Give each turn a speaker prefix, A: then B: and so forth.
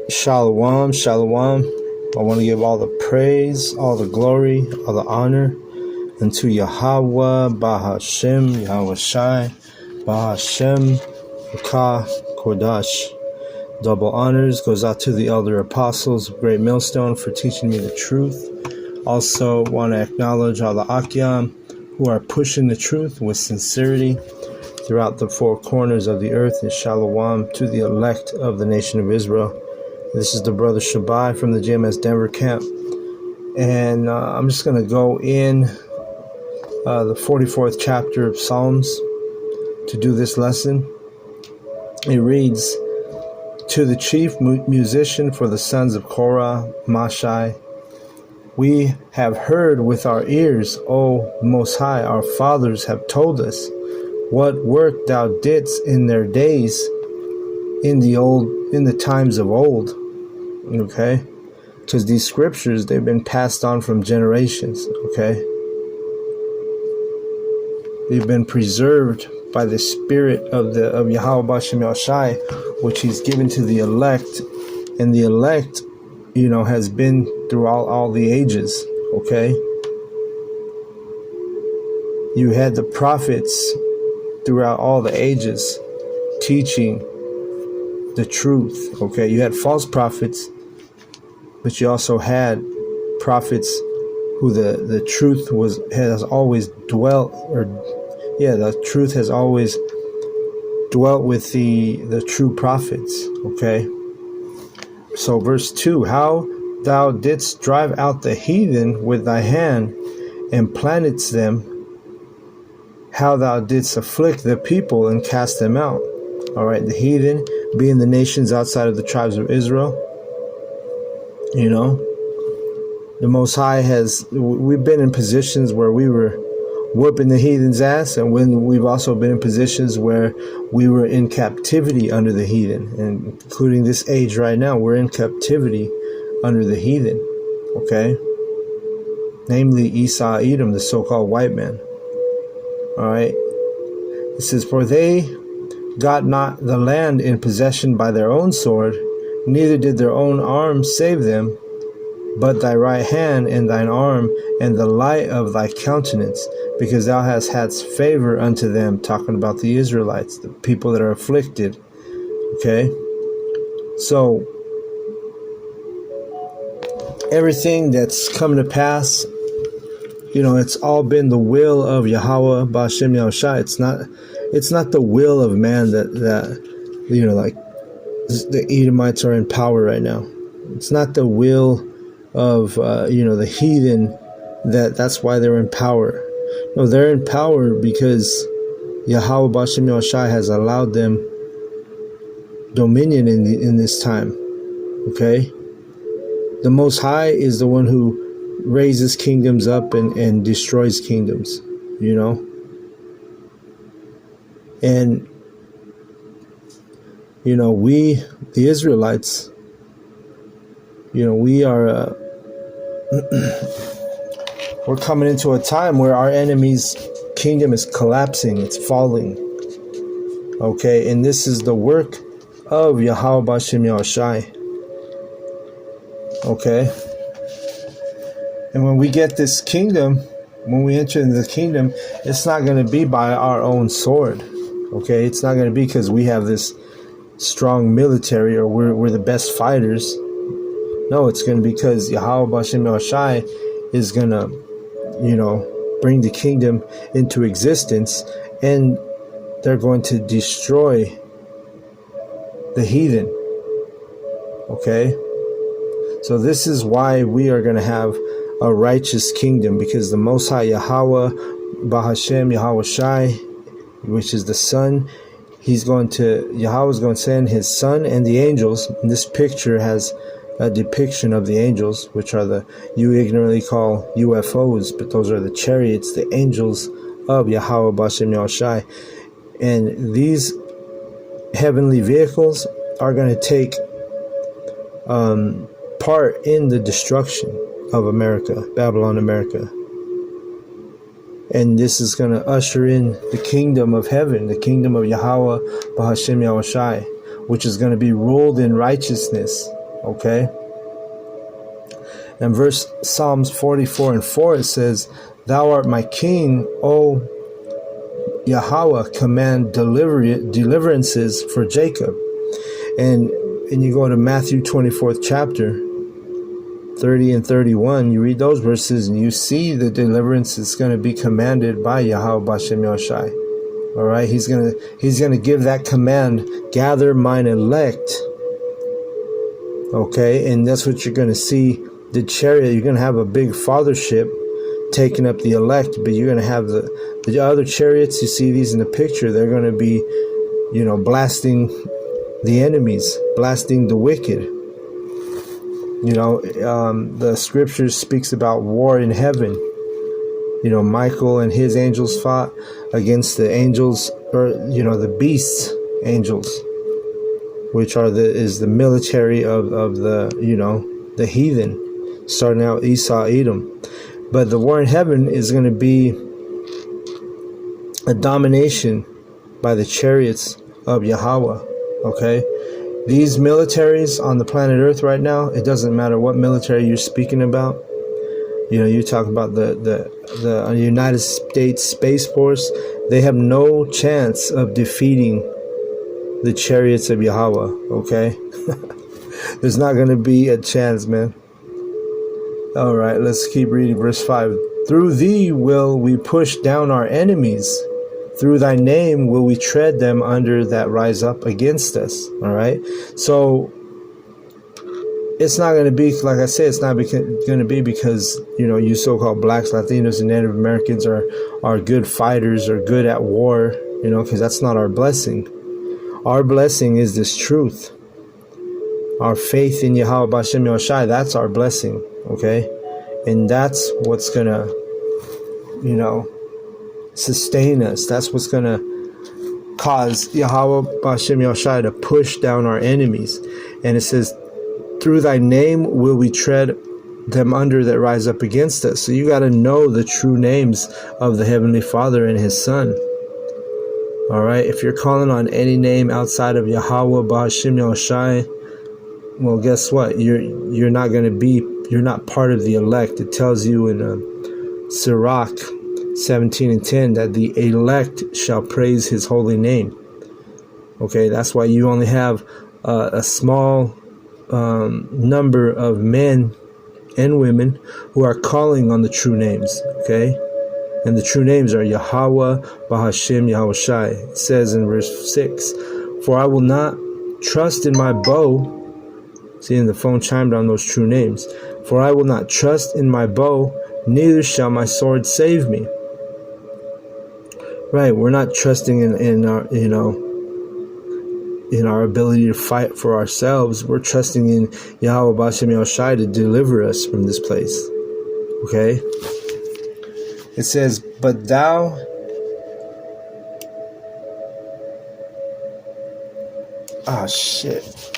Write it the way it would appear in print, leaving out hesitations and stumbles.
A: Shalom, shalom. I want to give all the praise, all the glory, all the honor unto Yahweh, Bahashem, Yahweh Shai, Bahashem, Ukah, Kodash. Double honors goes out to the elder apostles of Great Millstone for teaching me the truth. Also want to acknowledge all the Akyam who are pushing the truth with sincerity throughout the four corners of the earth, and shalom to the elect of the nation of Israel. This is the brother Shabbai from the GMS Denver camp, and I'm just going to go in the 44th chapter of Psalms to do this lesson. It reads, to the chief musician for the sons of Korah, Mashai, we have heard with our ears, O Most High, our fathers have told us what work thou didst in their days, in the times of old. Okay, because these scriptures, they've been passed on from generations. Okay, they've been preserved by the spirit of Yahweh Bashem Yahshai, which he's given to the elect, and the elect, has been through all the ages. Okay, you had the prophets throughout all the ages teaching the truth. Okay, you had false prophets, but you also had prophets who the truth has always dwelt, the truth has always dwelt with the true prophets. Okay, so verse 2, how thou didst drive out the heathen with thy hand and plantedst them, how thou didst afflict the people and cast them out. All right, the heathen being the nations outside of the tribes of Israel. The Most High we've been in positions where we were whooping the heathen's ass, and when we've also been in positions where we were in captivity under the heathen, and including this age right now, we're in captivity under the heathen. Okay, namely Esau, Edom, the so-called white man. All right, it says, for they got not the land in possession by their own sword, neither did their own arm save them, but thy right hand and thine arm and the light of thy countenance, because thou hast had favor unto them, talking about the Israelites, the people that are afflicted. Okay, so everything that's coming to pass, it's all been the will of Yahweh Ba'ashem Yahushai. It's not the will of man that like the Edomites are in power right now. It's not the will of the heathen that's why they're in power. No, they're in power because Yahweh Ba'ashem Yahushai has allowed them dominion in this time. Okay, the Most High is the one who raises kingdoms up and destroys kingdoms. And we, the Israelites, we are we're coming into a time where our enemy's kingdom is collapsing, it's falling. Okay, and this is the work of Yahweh Ba'ashem Yahushai. Okay, and when we get this kingdom, when we enter into the kingdom, it's not going to be by our own sword. Okay, it's not going to be because we have this strong military or we're the best fighters. No, it's going to be because Yahweh Ba'ashem Yahushai is going to, bring the kingdom into existence, and they're going to destroy the heathen. Okay, so this is why we are going to have a righteous kingdom, because the Most High Yahweh Bahashem Yahweh Shai, which is the Son, Yahweh is going to send his Son and the angels. And this picture has a depiction of the angels, which are you ignorantly call UFOs, but those are the chariots, the angels of Yahweh Ba'ashem Yahushai. And these heavenly vehicles are going to take part in the destruction of America, Babylon, America. And this is going to usher in the kingdom of heaven, the kingdom of Yahweh Bahashem Yahushai, which is going to be ruled in righteousness Okay? And verse Psalms 44:4, it says, Thou art my king, O Yahweh, command deliverances for Jacob. And you go to Matthew 24th chapter, 30 and 31, you read those verses and you see the deliverance is going to be commanded by Yahweh Bashem Yoshai. All right, he's gonna give that command, gather mine elect. Okay, and that's what you're going to see. The chariot, you're going to have a big fathership taking up the elect, but you're going to have the other chariots. You see these in the picture. They're going to be, blasting the enemies, blasting the wicked. The scripture speaks about war in heaven. Michael and his angels fought against the angels, or the beasts angels, which is the military of the heathen, starting out Esau, Edom. But the war in heaven is going to be a domination by the chariots of Yahweh. Okay, these militaries on the planet Earth right now, it doesn't matter what military you're speaking about. You talk about the United States Space Force. They have no chance of defeating the chariots of Yahweh. Okay, there's not going to be a chance, man. All right, let's keep reading verse 5. Through thee will we push down our enemies. Through thy name will we tread them under that rise up against us. All right, so it's not going to be, like I said, it's not going to be because you so-called blacks, Latinos, and Native Americans are good fighters or good at war. Because that's not our blessing. Our blessing is this truth. Our faith in Yahweh Bashem Yoshai, that's our blessing, okay? And that's what's going to, sustain us. That's what's going to cause Yahweh Bashem Yoshai to push down our enemies. And it says, through thy name will we tread them under that rise up against us. So you got to know the true names of the Heavenly Father and His Son. All right? If you're calling on any name outside of Yahweh Bashem Yoshai, well, guess what? You're not part of the elect. It tells you in Sirach 17:10 that the elect shall praise His holy name. Okay, that's why you only have a small number of men and women who are calling on the true names. Okay, and the true names are Yahweh, Bahashem, Yahushai. It says in verse 6, for I will not trust in my bow. See, and the phone chimed on those true names. For I will not trust in my bow, neither shall my sword save me. Right, we're not trusting in our, in our ability to fight for ourselves. We're trusting in Yahweh Bashem Yoshai to deliver us from this place. Okay? It says, but thou... Ah, shit.